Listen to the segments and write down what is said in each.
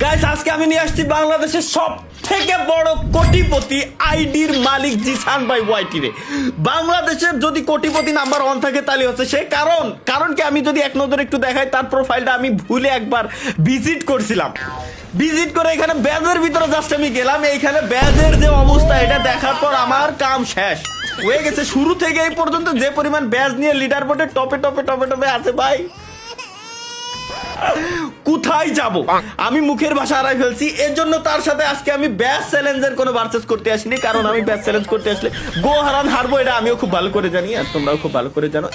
Guys আজকে আমি নিয়ে আসছি বাংলাদেশের সব থেকে বড় কোটিপতি আইডির মালিক জিসান ভাই ওয়াইটি রে। বাংলাদেশের যদি কোটিপতি নাম্বার 1 থাকে তাহলে হচ্ছে সে। কারণ কি আমি যদি এক নজরে একটু দেখাই তার প্রোফাইলটা আমি ভুলে একবার ভিজিট করছিলাম। ভিজিট করে এখানে ব্যাজের ভিতরে জাস্ট আমি গেলাম, এইখানে ব্যাজের যে অবস্থা এটা দেখার পর আমার কাম শেষ হয়ে গেছে। শুরু থেকে এই পর্যন্ত যে পরিমাণ ব্যাজ নিয়ে লিডার বোর্ডে টপে টপে টপে টপে আছে ভাই, কোথায় যাব আমি মুখের ভাষা হারাই ফেলছি। এর জন্য তার সাথে আজকে আমি ব্যাচ চ্যালেঞ্জের কোনো ভার্সেস করতে আসিনি, কারণ আমি ব্যাচ চ্যালেঞ্জ করতে আসলে গো হারান হারবো এটা আমিও খুব ভালো করে জানি আর তোমরাও খুব ভালো করে জানো।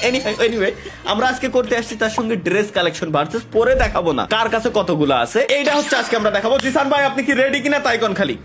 এনিওয়ে আমরা আজকে করতে আসছি তার সঙ্গে ড্রেস কালেকশন ভার্সেস, পরে দেখাবো না কার কাছে কতগুলো আছে, এইটা হচ্ছে আজকে আমরা দেখাবো। জিসান ভাই আপনি কি রেডি কিনা তাই কোন খালি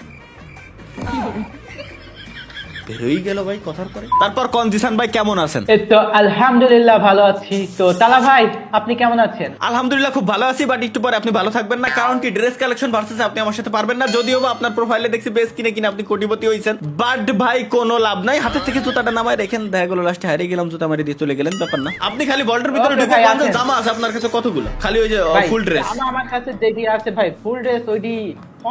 বেরোই গেল ভাই কথার পরে। তারপর কোন জিসান ভাই কেমন আছেন? এই তো আলহামদুলিল্লাহ ভালো আছি। তো তালা ভাই আপনি কেমন আছেন? আলহামদুলিল্লাহ খুব ভালো আছি, বাট একটু পরে আপনি ভালো থাকবেন না, কারণ কি ড্রেস কালেকশন ভার্সেস আপনি আমার সাথে পারবেন না। যদিও বা আপনার প্রোফাইলে দেখছি বেশ কিনে কিনে আপনি কোটিপতি হইছেন, বাট ভাই কোনো লাভ নাই। হাতের থেকে জুতাটা নামায় রেখেন, দেখা গেল লাস্টে হারিয়ে গেলাম, জুতা মারি দিয়ে চলে গেলেন, ব্যাপার না। আপনি খালি বল্টের ভিতরে Okay, ঢুকে ভাই, পাঁচজন আছেন। জামা আছে আপনার কাছে কতগুলো? খালি ওই যে ভাই, ফুল ড্রেস। আমার কাছে যেটি আছে ভাই ফুল ড্রেস ওইটি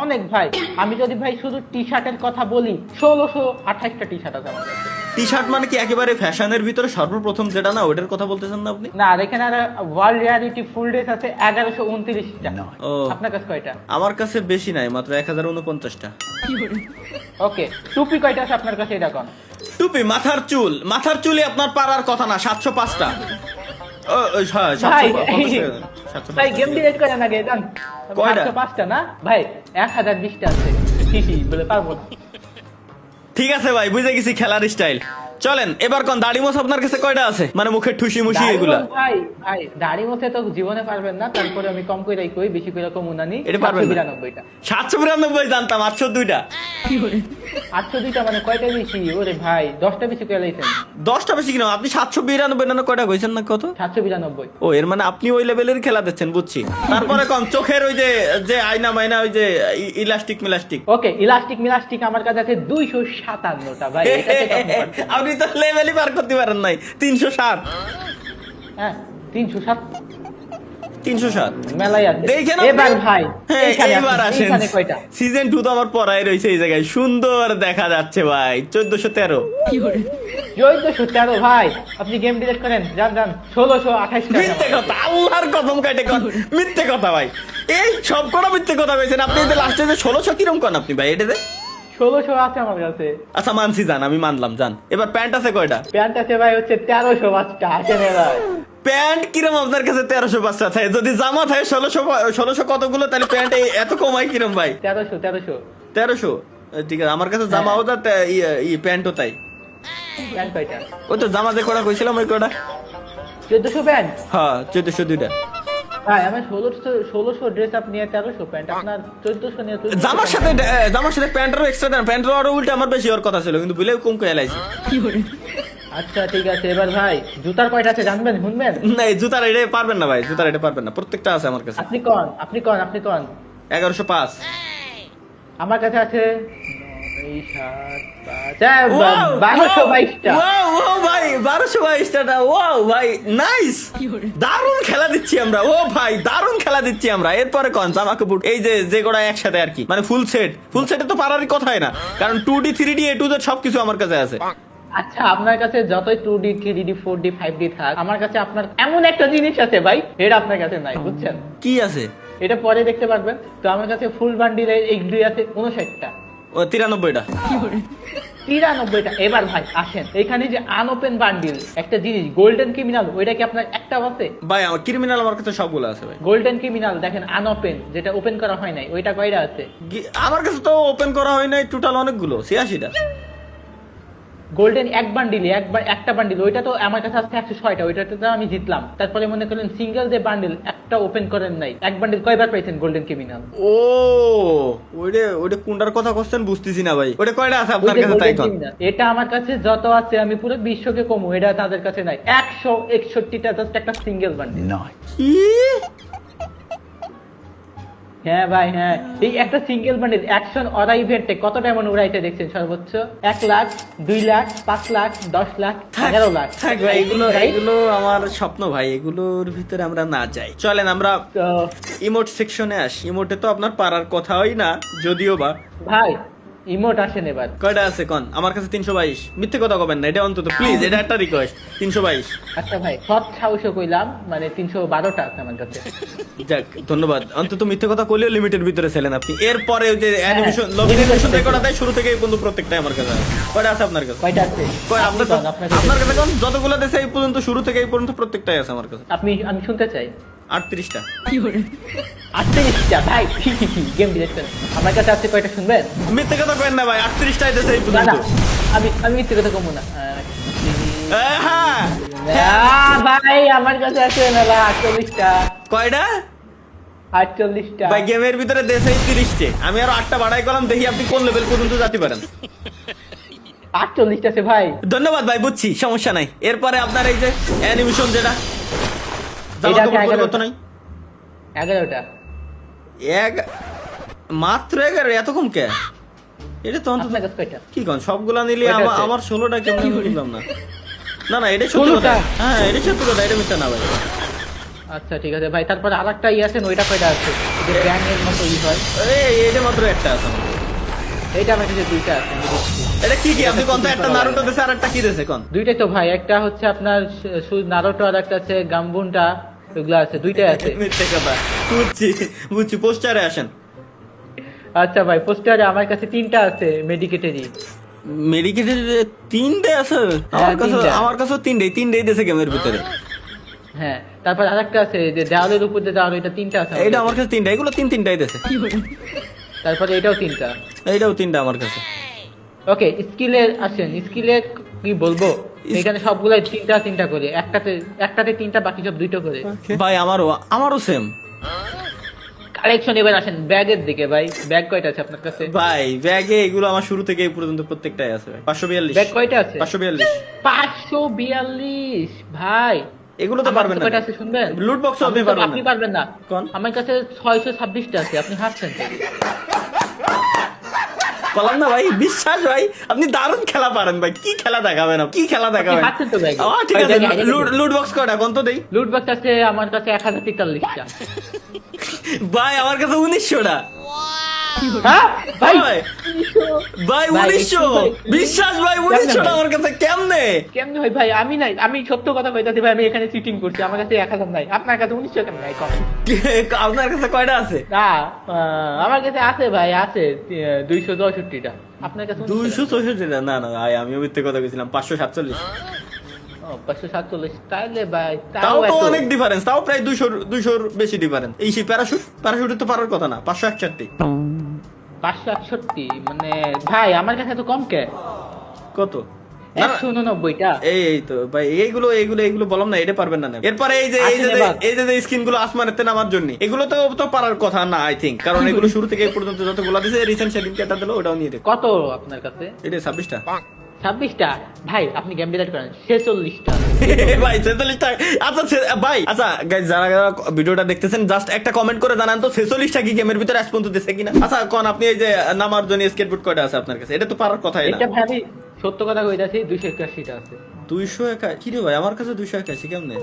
অনেক ভাই। আমি যদি ভাই শুধু টি শার্টের কথা বলি 1628টা টি শার্ট আছে আমার কাছে। টি শার্ট মানে কি একেবারে ফ্যাশনের ভিতরে সর্বপ্রথম যেটা না ওটার কথা বলতেছেন না আপনি? না, আর এখানে আর ওয়ার্ল্ড রিয়ালিটি ফুল ড্রেস আছে 1129টা। ও। আপনার কাছে কয়টা? আমার কাছে বেশি নাই, মাত্র 1049টা। ওকে, টুপি কয়টা আছে আপনার কাছে এটা কোন? টুপি মাথার চুলে আপনার পারার কথা না, 705টা। ও হ্যাঁ, ভাই 750 ভাই গেম ডিলিট করে না গে জান। কয়টা? 505টা না ভাই, 1020টা আছে। বলে পারবো না। ঠিক আছে ভাই, বুঝে গেছি খেলার স্টাইল। চলেন এবার কোন দাড়ি মোছ আপনার কাছে কয়টা আছে? মানে মুখের ঠুসি মুসি এগুলা। ভাই ভাই দাড়ি মধ্যে তো জীবনে পারবেন না, তারপরে আমি কম কইরাই কই, বেশি কইরা কম উনানি। এটা পারবেন না? 792টা। 792 জানতাম, 802টা। 802টা মানে কয়টা বেশি? ওরে ভাই 10টা বেশি কইরা লাইছেন। 10টা বেশি কিনা? আপনি 792 না কয়টা কইছেন না কত? 792। ও এর মানে আপনি ওই লেভেলের খেলা দিচ্ছেন, বুঝছি। তারপরে কোন চোখের ওই যে আয়না মাইনা ওই যে ইলাস্টিক মিলাস্টিক। ওকে, ইলাস্টিক মিলাস্টিক আমার কাছে আছে 257টা ভাই। এটাতে তো আপনি পারবেন। আপনি তো লেভেলই পার করতে পারেন নাই। 307। হ্যাঁ 307 307 মেলাই আছে। দেখেন এবার ভাই হ্যাঁ, এইখানে এবার আছে, আসেন। এইখানে কয়টা? সিজন 2 তো আমার পড়াই রয়েছে এই জায়গায়, সুন্দর দেখা যাচ্ছে ভাই। 1413। 1413 ভাই। আপনি গেম ডিলিট করেন, যান যান। 1628টা। মিথ্যে কথা, আল্লাহর কসম কাটে কোন মিথ্যে কথা ভাই। এই সব কটা মিথ্যে কথা কইছেন আপনি। যে লাস্টে যে 1600 কিরম কোন আপনি ভাই এটাতে? 1600 আছে আমার কাছে। আচ্ছা মানছি, জান আমি মানলাম, জান। এবার প্যান্ট আছে কয়টা? প্যান্ট আছে ভাই হচ্ছে 1305টা। আসেন এবার। প্যান্ট কিরম আপনার কাছে? 1305টা থাকে, যদি জামা থাকে 1600 কতগুলো, তাহলে প্যান্ট এত কমাই কিরম ভাই? 1300 1300। ঠিক আছে, আমার কাছে জামাও যা প্যান্টও তাই। প্যান্ট কয়টা? ওই তো জামা যে কটা কইছিলাম ওই কটা। 1400 প্যান্ট। হ্যাঁ 1402টা। ভাই আমার 1600 ড্রেস আপ নিয়ে 1300 প্যান্ট, আপনার 1400 নিয়ে 1400 জামার সাথে প্যান্টেরও এক্সট্রা দেন। প্যান্টের আরো উল্টে আমার বেশি হওয়ার কথা ছিল, কিন্তু বুঝলেও কম কয়ে লাইছি। আচ্ছা ঠিক আছে। এবার ভাই জুতার কয়টা আছে জানবেন, শুনবেন? না এই জুতার এটা পারবেন না ভাই, জুতার এটা পারবেন না, প্রত্যেকটা আছে আমার কাছে। আপনি কোন? 1105। আমার কাছে আছে 1222টা। ওয়াও ভাই 1222টা। ওয়াও ভাই নাইস, দারুণ খেলা দিচ্ছি আমরা। ও ভাই দারুণ খেলা দিচ্ছি আমরা। এরপরে কোন জামা কাপড় এই যে গোড়া একসাথে আর কি, মানে ফুল সেটে তো পারারই কথাই না, কারণ 2D 3D A to Z সবকিছু আমার কাছে আছে। আচ্ছা আপনার কাছে যতই 2D 3D 4D 5D থাক, আমার কাছে আপনার এমন একটা জিনিস আছে ভাই, এটা আপনার কাছে নাই, বুঝছেন? কি আছে? এটা পরে দেখতে পারবেন। তো আমার কাছে ফুল বান্ডিলের এইগুলি আছে 59টা। ও 93টা। 93টা। এবার ভাই আসেন, এখানে যে আনওপেন বান্ডিল একটা জিনিস গোল্ডেন ক্রিমিনাল, ওইটা কি আপনার একটা আছে? ভাই আমার ক্রিমিনাল আমার কাছে সবগুলো আছে ভাই। গোল্ডেন ক্রিমিনাল দেখেন আনওপেন, যেটা ওপেন করা হয় নাই, ওইটা কয়টা আছে? আমার কাছে তো ওপেন করা হয় নাই টোটাল অনেকগুলো, 86টা। গোল্ডেন এক বান্ডিল, একটা বান্ডিল, ওইটা তো আমার কাছে আছে 106টা, ওইটাতে তো আমি জিতলাম। তারপরে মনে করেন সিঙ্গেল যে বান্ডিল একটা ওপেন করেন নাই, এক বান্ডিল কয়বার পাইছেন গোল্ডেন ক্রিমিনাল? ও ওইটা কোনটার কথা কোশ্চেন বুঝতেছি না ভাই। ওইটা কয়টা আছে আপনার কাছে তাই কোন? এটা আমার কাছে যত আছে আমি পুরো বিশ্বকে কমু, এটা তাদের কাছে নাই। 161টা জাস্ট একটা সিঙ্গেল বান্ডিল। কি হ্যাঁ ভাই হ্যাঁ, এই একটা সিঙ্গেল বান্ডিল অ্যাকশন অরা ইভেন্টে কত ডায়মন্ড উড়াইতে দেখছেন সর্বোচ্চ? 1 লাখ, 2 লাখ, 5 লাখ, 10 লাখ, 11 লাখ। থাক ভাই, এগুলো ভাই, এগুলো আমার স্বপ্ন ভাই, এগুলোর ভিতরে আমরা না যাই। চলেন আমরা তো ইমোট সেকশনে আসি। ইমোটে তো আপনার পারার কথাই না, যদিও বা। ভাই ইমোট আসেন এবার। কয়টা আছে কোন? আমার কাছে 322। মিথ্যে কথা কবেন না, এটা অন্তত প্লিজ, এটা একটা রিকোয়েস্ট। 322। আচ্ছা ভাই, সৎ সাহসও কইলাম, মানে 312টা আছে আমার কাছে। যাক, ধন্যবাদ। অন্তত মিথ্যে কথা কইলেও লিমিটের ভিতরে ছিলেন আপনি। এরপরে ওই যে অ্যানিমেশন হ্যাঁ, লবি limited অ্যানিমেশন ভিতরে। করা দেয় শুরু থেকে এই পর্যন্ত প্রত্যেকটাই আমার কাছে আছে। কয়টা আছে আপনার কাছে? কয়টা আছে? কয় আপনার আপনি কোন, আপনার কাছে? আপনার কাছে কোন? যতগুলো দেশে এই পর্যন্ত, শুরু থেকে এই পর্যন্ত প্রত্যেকটাই আছে আমার কাছে। আমি শুনতে চাই। 38টা। 38টা ভাই, গেম ডিলিট করেন। আমার কাছে আছে কয়টা শুনবেন? মিথ্যে কথা কইেন না ভাই, 38টাই দেশে এই না পর্যন্ত। না, আমি মিথ্যে কথা কমু না। হ্যাঁ। ভাই আমার কাছে আছে মেলা 48টা। কয়টা? 48টা। ভাই গেমের ভিতরে দেশেই 30টে। আমি আরো 8টা বাড়াই করলাম, দেখি আপনি কোন লেভেল পর্যন্ত যেতে পারেন। 48টা আছে ভাই। ধন্যবাদ ভাই, বুঝছি, সমস্যা নাই। এরপরে আপনার এই যে অ্যানিমেশন যেটা এটা আছে পরিবর্তন নাই। 11টা। মাত্র 11? এত কম কে? এটা তো অন্তত আপনার কাছে কয়টা? কি কোন? সবগুলা নিলে কয়টা আছে? আমার 16টা কেমন বুঝলাম না। না না, এটা সত্যি 16টা? কথা। হ্যাঁ, এটা সত্যি কথা, এটা মিথ্যা না ভাই। আচ্ছা ঠিক আছে ভাই, তারপর আরেকটা আছে, ওইটা কয়টা আছে? যে ব্যাং এর মতো হয়। এটা মাত্র একটা আছে আমার। এইটা আমার কাছে 2টা আছে, আমি দিচ্ছি। এটা কি কি আপনি কোন? তো একটা নারুটো দেশে আর একটা কি দেশে কোন? দুইটাই তো ভাই, একটা হচ্ছে আপনার নারোটো, আর একটা আছে গাম্বুনটা, ওইগুলা আছে, দুইটাই আছে। মিথ্যে কথা। বুঝছি বুঝছি, পোস্টারে আসেন। আচ্ছা ভাই, পোস্টারে আমার কাছে 3টা আছে মেডিকেটেরই। মেডিকেটের 3টে আছে হ্যাঁ, আমার কাছেও 3টেই দেশে গেমের ভিতরে। হ্যাঁ, তারপর আরেকটা আছে যে দেওয়ালের উপর যে দেওয়াল, ওইটা 3টা আছে এইটা আমার কাছে 3টা, এগুলো 3টাই দেশে। তারপরে এটাও 3টা। এইটাও 3টা আমার কাছে। ওকে, স্কিলে আসেন। স্কিলে কি বলবো, এখানে সবগুলাই 3টা করে, একটাতে 3টা, বাকি সব 2টো করে। ভাই আমারও সেম। কালেকশন এবার আসেন ব্যাগের দিকে। ভাই ব্যাগ কয়টা আছে আপনার কাছে? ভাই ব্যাগে এগুলো আমার শুরু থেকে এই পর্যন্ত প্রত্যেকটাই আছে ভাই। 542। ব্যাগ কয়টা আছে? 542। 542 ভাই। এগুলো তো আমার পারবেন কাছে না। কয়টা আছে শুনবেন? লুট বক্স আপনি পারবেন আপনি না। পারবেন না। কোন? আমার কাছে 626টা আছে, আপনি হারছেন তো। বললাম না ভাই, বিশ্বাস ভাই, আপনি দারুণ খেলা পারেন ভাই। কি খেলা দেখাবেন? কি খেলা দেখাবেন? আপনি হারছেন তো ব্যাগে। ঠিক আছে। ভাই, ব্যাগে লুট বক্স কয়টা কোন তো দেই? লুট বক্স আছে আমার কাছে 1043টা। ভাই আমার কাছে 1900টা। হ্যাঁ ভাই, ভাই 1900। ভাই, বিশ্বাস ভাই, কেমনে 1900টা ভাই? আমার কাছে কেমনে? কেমনে হয় ভাই? আমি নাই, আমি সত্য কথা কইতাছি ভাই, আমি এখানে চিটিং করছি। আমার কাছে 1000 নাই, আপনার কাছে 1900 কেমন নাই? কম আপনার কাছে কয়টা আছে? না, আমার কাছে আছে ভাই, আছে 264টা। আপনার কাছে 264টা? না না ভাই, আমিও মিথ্যে কথা কইছিলাম। 547। 547। তাহলে ভাই তাও তো এত। অনেক ডিফারেন্স, তাও প্রায় 200 বেশি ডিফারেন্স। এই সেই প্যারাশুটে তো পারার কথা না। 561। 561 মানে ভাই আমার কাছে তো কম কে। কত? না, না, 189টা। এই তো ভাই, এইগুলো বললাম না, এটা পারবেন না। এরপরে এই যে স্কিন গুলো আসমানেতে নামার জন্য, এগুলো তো পারার কথা না আই থিঙ্ক, কারণ এগুলো শুরু থেকে এই পর্যন্ত যতগুলো দিছে, রিসেন্ট সেদিন কেটা দিল, ওটাও নিয়ে দেখ। কত আপনার কাছে? এটা 26টা। 26টা? ভাই আপনি গেম ডিলিট করেন। 46টা। ভাই 46টা? আচ্ছা ভাই, আচ্ছা guys, যারা ভিডিওটা দেখতেছেন, জাস্ট একটা কমেন্ট করে জানান তো 46টা কি গেমের ভিতরে আজ পর্যন্ত দিছে কিনা। আচ্ছা কোন আপনি এই যে নামার জন্য স্কেটবোর্ড কয়টা আছে আপনার কাছে? এটা তো পারার কথাই না। এটা ভাই আমি সত্য কথা কইতাছি, 281টা আছে। 281? কি রে ভাই, আমার কাছে 281 কেমনে?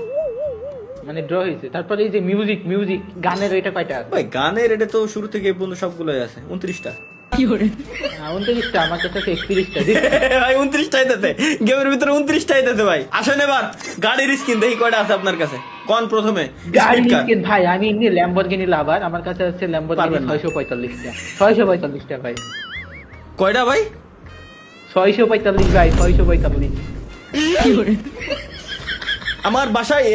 মানে ড্র হইছে। তারপরে এই যে মিউজিক গানের ওইটা কয়টা আছে? ভাই গানের এটা তো শুরু থেকে এই পর্যন্ত সবগুলোই আছে। 29টা। 29টা। আমার কাছে 31টা। ভাই 29টাই দিতে, গেমের ভিতরে 29টাই দিতে ভাই। আসেন এবার গাড়ির স্কিন দেখি কয়টা আছে আপনার কাছে। কোন প্রথমে? গাড়ি Speed car। স্কিন ভাই আমি এমনি ল্যাম্বরগিনি লাভার, আমার কাছে আছে ল্যাম্বরগিনি পারবেন না। 645টা। 645টা ভাই। কয়টা ভাই? 645 ভাই, 645। আমার বাসায়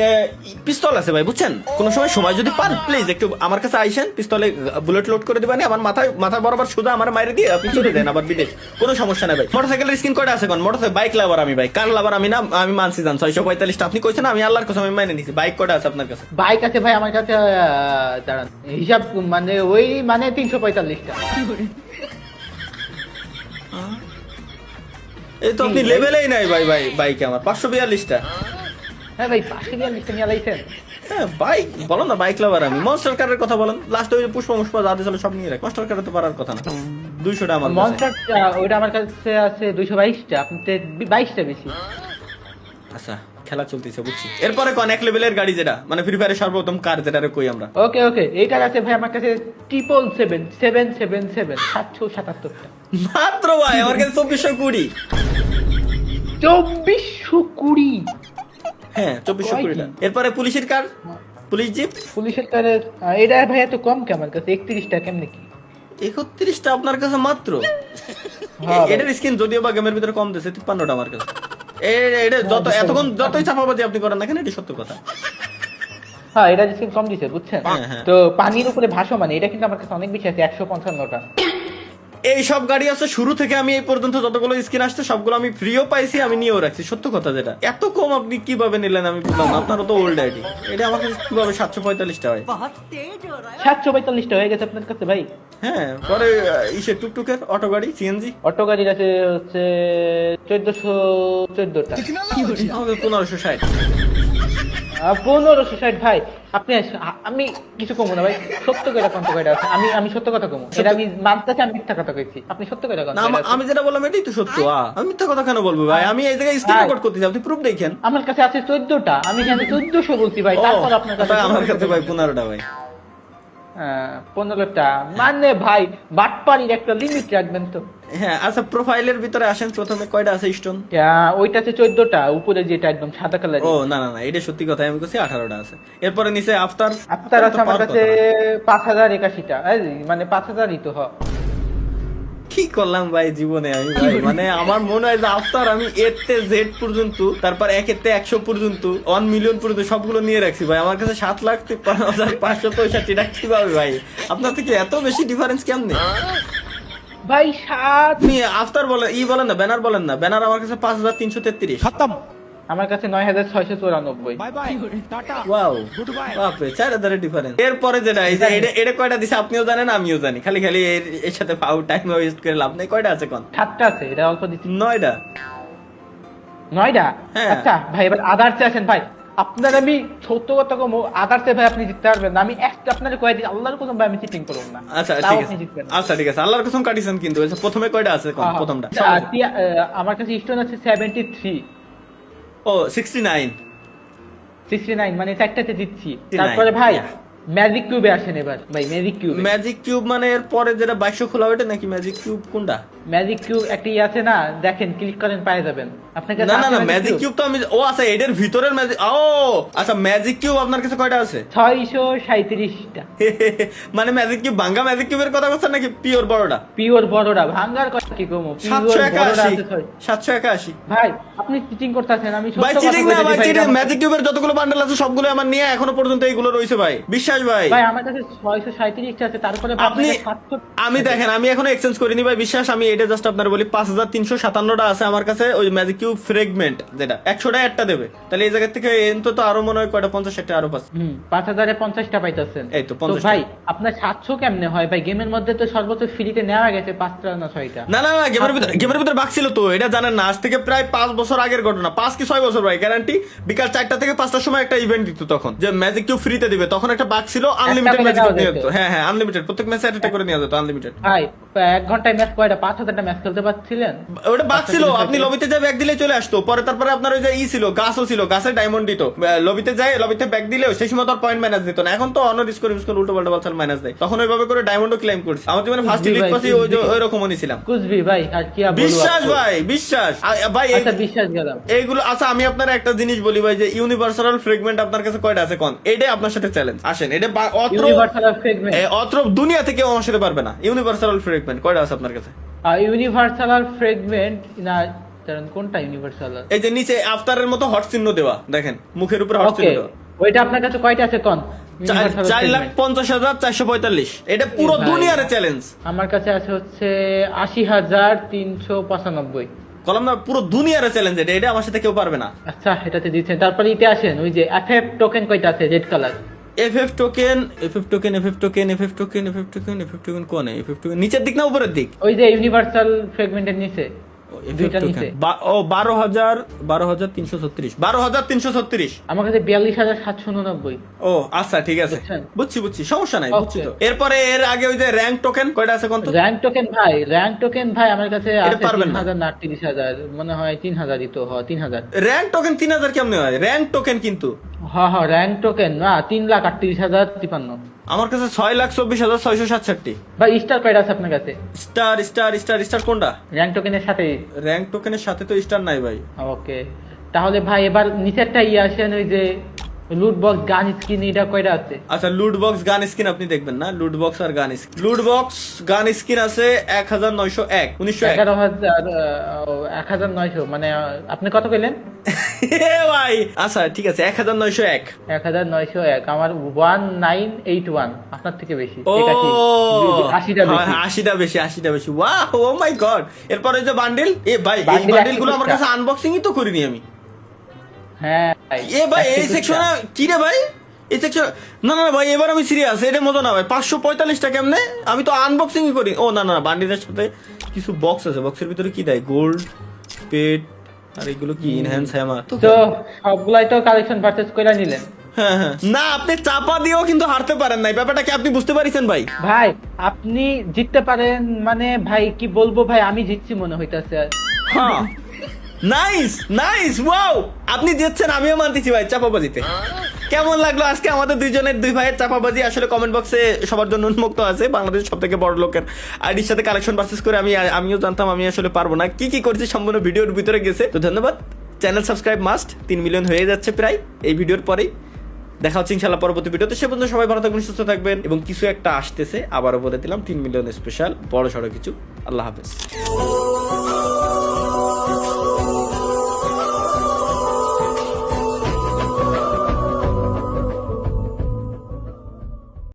পিস্তল আছে ভাই, বুঝছেন? কোনো সময় যদি পান প্লিজ একটু আমার কাছে আইসেন, পিস্তলে বুলেট লোড করে দিবেন, আমার মাথা বরাবর সোজা আমার মাইরে দিয়ে আপনি চলে দেন আবার বিদেশ। কোনো সমস্যা নাই ভাই। মোটরসাইকেলের স্কিন কয়টা আছে কোন? মোটরসাইকেল বাইক লাভার আমি ভাই, কার লাভার আমি না, আমি মানছি জান। 645টা আপনি কইছেন, আমি আল্লাহর কসম আমি মাইনে নিছি। বাইক কয়টা আছে আপনার কাছে? বাইক আছে ভাই আমার কাছে, দাঁড়ান হিসাব, মানে ওই মানে 345টা। এই তো আপনি লেভেলেই নাই ভাই। বাইকে আমার 542টা। হ্যাঁ ভাই 542টা নিয়ে লাইছেন। হ্যাঁ বাইক বলো না, বাইক লাভার আমি। মনস্টার কারের কথা বলেন, লাস্ট ওই যে পুষ্প যা দিয়েছিল সব নিয়ে রাখ। মনস্টার কারে তো পারার কথা না। 200টা আমার কাছে। মনস্টার ওইটা আমার কাছে আছে 222টা, আপনি 22টা বেশি। আচ্ছা খেলা চলতেছে বুঝছি। এরপরে কোন এক লেভেলের গাড়ি যেটা মানে ফ্রি ফায়ারের সর্বপ্রথম কার যেটা কই আমরা। ওকে ওকে, এইটার আছে ভাই আমার কাছে 777 777টা মাত্র ভাই আমার কাছে 2420। 2420? হ্যাঁ 2420টা। এরপরে পুলিশের কার, পুলিশ জিপ। পুলিশের কারের এটা ভাই এত কম কে আমার কাছে? 31টা কেমনে কি? 31টা আপনার কাছে মাত্র? হ্যাঁ ভাই। এটার স্কিন যদিও বা গেমের ভিতরে কম দিয়েছে, 53টা আমার কাছে। এটা যত এতক্ষণ যতই চাপাবাজি আপনি করেন না কেন, এটা সত্য কথা। হ্যাঁ এটা জিনিস কম দিছে বুঝছেন। হ্যাঁ, হ্যাঁ। তো পানির উপরে ভাসমান এটা কিন্তু আমার কাছে অনেক বেশি আছে, 155টা। এই সব গাড়ি আছে শুরু থেকে আমি এই পর্যন্ত যতগুলো স্কিন আসছে সবগুলো আমি ফ্রিও পাইছি, আমি নিয়েও রাখছি। সত্য কথা যেটা। এত কম আপনি কিভাবে নিলেন আমি বুঝলাম না। আপনারও তো ওল্ড আইডি। এটা আমার কাছে কিভাবে 745টা হয়? 745টা হয়ে গেছে আপনার কাছে ভাই? হ্যাঁ পরে ইসে টুকটুকের অটো গাড়ি সিএনজি অটো গাড়ির আছে হচ্ছে 1414টা। আমাদের 1560। 1560 ভাই। আপনি আমি কিছু কমো না ভাই, সত্য করে কত কয়টা আছে? আমি সত্য কথা কমো, এটা আমি মানতেছি আমি মিথ্যা কথা কইছি। আপনি সত্য করে কত? না আমি যেটা বললাম এটাই তো সত্য। আমি মিথ্যা কথা কেন বলবো ভাই? আমি এই জায়গায় স্ক্রিন রেকর্ড করতেছি, আপনি প্রুফ দেখেন। আমার কাছে আছে 14টা, আমি জানি 1400 বলছি ভাই, তারপর আপনার কাছে আমার কাছে ভাই 15টা ভাই। 15টা মানে ভাই বাটপাড়ির একটা লিমিট রাখবেন তো। হ্যাঁ আচ্ছা প্রোফাইলের ভিতরে আসেন, প্রথমে কয়টা আছে স্টোন? ওইটা আছে 14টা, উপরে যেটা একদম সাদা কালার। ও না না না এটা সত্যি কথা, আমি বলছি 18টা আছে। এরপরে নিচে আফতার আপনার আছে আমার কাছে 5081টা, মানে 5000ই তো হয়। কি করলাম ভাই জীবনে আমি ভাই, মানে আমার মনে হয় যে আফতার আমি এর তে জেড পর্যন্ত, তারপর 1 এর তে 100 পর্যন্ত, 1 মিলিয়ন পর্যন্ত সবগুলো নিয়ে রাখছি ভাই। আমার কাছে 7,53,565টা কিভাবে ভাই? আপনার থেকে এত বেশি ডিফারেন্স কেমনে ভাই 7 আপনি আফতার বলেন বলেন না, ব্যানার বলেন না। ব্যানার আমার কাছে 5,333। আমার কাছে 9694। ওয়াও বাপরে 4,000 ডিফারেন্স। এরপরে যেটা এই যে এটা কয়টা দিছে আপনিও জানেন আমিও জানি, খালি খালি এর সাথে টাইম ওয়েস্ট করে লাভ নেই। কয়টা আছে কোন? 7টা আছে, এটা অল্প দিচ্ছি। 9টা। 9টা? হ্যাঁ। আচ্ছা ভাই এবার আদার্সে আসেন ভাই। আপনার আমি সত্য কথা কম, আদার্সে ভাই আপনি জিততে পারবেন না। আমি একটা আপনার কয়ে দিই, আল্লাহর কসম ভাই আমি চিটিং করব না। আচ্ছা তাও ঠিক আপনি আছে, জিতবেন না। আচ্ছা ঠিক আছে আল্লাহর কসম কাটিছেন কিন্তু। আচ্ছা, প্রথমে কয়টা আছে কোন? প্রথমটা আমার কাছে স্টোন আছে 73। ও 69। 69 মানে 4টাতে জিতছি। 69, তারপরে ভাই yeah. ম্যাজিক কিউবে আসেন এবার ভাই। ম্যাজিক কিউব, ম্যাজিক কিউব মানে এর পরে যেটা 2200 খোলা ওটা নাকি? ম্যাজিক কিউব কোনটা? ম্যাজিক কিউব একটি আছে না, দেখেন ক্লিক করেন পায়ে যাবেন। আপনার কাছে না না আছে না ম্যাজিক কিউব তো আমি, ও আচ্ছা এটার ভিতরের ম্যাজিক। ও আচ্ছা ম্যাজিক কিউব আপনার কাছে কয়টা আছে? 637টা। মানে ম্যাজিক কিউব ভাঙ্গা ম্যাজিক কিউবের কথা বলছেন নাকি পিওর বড়টা? পিওর বড়রা ভাঙ্গার কথা কি কমো, পিওর বড়রা আছে 781। ভাই আপনি চিটিং করতেছেন। আমি সত্য ভাই কথা চিটিং না বলতেছি ভাই, ভাই, চিটিং। আমার- ম্যাজিক কিউবের যতগুলো বান্ডেল আছে সবগুলো আমার নিয়ে এখনো পর্যন্ত এইগুলো রয়েছে ভাই, বিশ্বাস ভাই। ভাই আমার কাছে 637টা আছে, তারপরে আপনি আমি দেখেন আমি এখনো এক্সচেঞ্জ করিনি ভাই, বিশ্বাস। আমি এটা জাস্ট আপনার বলি 5,357টা আছে আমার কাছে ওই ম্যাজিক কিউব ফ্রেগমেন্ট, যেটা 100টা একটা দেবে। তাহলে এই জায়গা থেকে তো আরো মনে হয় কয়টা 50-60টা আরো পাচ্ছে। 5050টা পাইতেছেন। এই তো 50টা। ভাই আপনার 700 কেমনে হয় ভাই? গেমের মধ্যে তো সর্বোচ্চ ফ্রিতে নেওয়া গেছে 5টা না 6টা। না না না গেমের ভিতরে বাগ ছিল তো, এটা জানেন না? আজ থেকে প্রায় 5 বছর আগের ঘটনা, 5 কি 6 বছর ভাই গ্যারান্টি। বিকাল 4টা থেকে 5টার সময় একটা ইভেন্ট দিত তখন, যে ম্যাজিক কিউব ফ্রিতে দিবে। তখন একটা বাগ ছিল, আনলিমিটেড ম্যাজিক কিউব নিয়ে যেত। হ্যাঁ হ্যাঁ আনলিমিটেড, প্রত্যেক ম্যাচে একটা করে নিয়ে যেত আনলিমিটেড। ভাই 1 ঘন্টায় ম্যাচ কয়টা? 5000টা ম্যাচ খেলতে পারছিলেন? ওটা বাগ ছিল, আপনি লবিতে যাই ব্যাগ দিলে চলে আসতো। পরে তারপরে আপনার ওই যে ছিল, গাছও ছিল, গাছে ডায়মন্ড দিত। লবিতে যাই, লবিতে ব্যাগ দিলেও সেই সময় তো পয়েন্ট মাইনাস দিত না। এখন তো অনর স্কোর উল্টো পাল্টা বালছাল মাইনাস দেয়। তখন ওইভাবে করে ডায়মন্ডও ক্লেম করছি। আমার জীবনে ফার্স্ট লিগ পাসি ওই রকমও নিছিলাম। কুচবি ভাই আর কি বলবো? বিশ্বাস ভাই বিশ্বাস ভাই। আচ্ছা বিশ্বাস গেলাম। এইগুলো আচ্ছা আমি আপনার একটা জিনিস বলি ভাই, যে ইউনিভার্সাল ফ্রেগমেন্ট আপনার কাছে কয়টা আছে কোন? এটাই আপনার সাথে চ্যালেঞ্জ। আসেন এটা ইউনিভার্সাল ফ্রেগমেন্ট অত্র দুনিয়া থেকে আমার সাথে পারবে না। ইউনিভার্সাল ফ্রেগমেন্ট কয়টা আছে আপনার কাছে? ইউনিভার্সাল ফ্রেগমেন্ট না, কোনটা ইউনিভার্সাল? এই যে নিচে আফতারের মতো হট চিহ্ন দেওয়া, দেখেন মুখের উপরে হট চিহ্ন দেওয়া। ওইটা আপনার কাছে কয়টা আছে কোন? 4,50,445। এটা পুরো দুনিয়ার চ্যালেঞ্জ। আমার কাছে আছে হচ্ছে 80,395। কলম না, পুরো দুনিয়ার চ্যালেঞ্জ এটা। এটা আমার সাথে কেউ পারবে না। আচ্ছা এটাতে দিচ্ছেন। তারপরে ইতে আসেন, ওই যে এফএফ টোকেন কয়টা আছে রেড কালার? FF টোকেন কোন? FF টোকেন নিচের দিক না উপরের দিক? ওই যে ইউনিভার্সাল ফ্রেগমেন্টের নিচে। দুইটা নিচে 12,336 আমার কাছে 42,789। ও আচ্ছা ঠিক আছে, বুঝছেন? বুঝছি সমস্যা নাই, Okay. বুঝছি তো। এরপরে এর আগে ওই যে র্যাঙ্ক টোকেন কয়টা আছে কোন তো? র্যাঙ্ক টোকেন ভাই আমার কাছে এটা আছে পারবেন না। 3,000 না 30,000, মনে হয় 3,000ই তো, 3,000। র্যাঙ্ক টোকেন 3,000 কেমনে হয়? র্যাঙ্ক টোকেন কিন্তু র্যাঙ্ক টোকেন না 3,38,053। আমার কাছে 6,24,667। ভাই স্টার কয়টা আছে আপনার কাছে স্টার কোনটা? র্যাঙ্ক টোকেনের সাথে? র্যাঙ্ক টোকেনের সাথে তো স্টার নাই ভাই। ওকে, তাহলে ভাই এবার নিচেরটা আসেন, ওই যে লুট বক্স গান স্কিন, এটা কয়টা আছে? আচ্ছা লুট বক্স গান স্কিন আপনি দেখবেন না, লুট বক্স আর গান স্কিন। লুট বক্স গান স্কিন আছে 1901। 11,900, মানে আপনি কত পেলেন? এ ভাই আচ্ছা ঠিক আছে 1901। 1901, আমার 1981, আপনার থেকে বেশি। ও 80টা বেশি। 80টা বেশি। ওয়াও, ও মাই গড। এরপরে যে বান্ডেল, এ ভাই এই Bundle বান্ডেল গুলো আমার 150 কাছে আনবক্সিংই তো করিনি আমি। হ্যাঁ এ ভাই এই 150 সেকশন কি রে ভাই? এই সেকশন না ভাই, এবার আমি সিরিয়াস, এটা মজা না ভাই। 545টা কেমনে? আমি তো আনবক্সিংই করি। ও না বান্ডিলের সাথে কিছু বক্স আছে, বক্সের ভিতরে কি দেয়? গোল্ড পেট আর এগুলো কি ইনহ্যান্স হ্যামার তো সবগুলাই তো কালেকশন পারচেজ করে নিলেন। হ্যাঁ না, আপনি চাপা দিয়েও কিন্তু হারতে পারেন নাই। ব্যাপারটা কি আপনি বুঝতে পারিছেন ভাই? ভাই আপনি জিততে পারেন মানে ভাই কি বলবো ভাই, আমি জিতছি মনে হইতাছে। হ্যাঁ নাইস ওয়াও, আপনি জিতছেন, আমিও মানতেছি ভাই চাপাবাজিতে। কেমন লাগলো আজকে আমাদের দুই ভাইয়ের চাপাবাজি? আসলে কমেন্ট বক্সে সবার জন্য উন্মুক্ত আছে। বাংলাদেশের সব থেকে বড় লোকের আইডির সাথে কালেকশন পারচেজ করে আমিও জানতাম আমি আসলে পারবো না। কি করছি সম্পূর্ণ ভিডিওর ভিতরে গেছে। তো ধন্যবাদ। Channel subscribe must. 3 মিলিয়ন হয়ে যাচ্ছে প্রায় এই ভিডিওর পরেই। দেখা হচ্ছে ইনশাআল্লাহ পরবর্তী ভিডিওতে। সে পর্যন্ত সবাই ভালো থাকবেন, সুস্থ থাকবেন, এবং কিছু একটা আসতেছে, আবারও বলে দিলাম 3 মিলিয়ন স্পেশাল বড় সড়ো কিছু। আল্লাহ হাফেজ।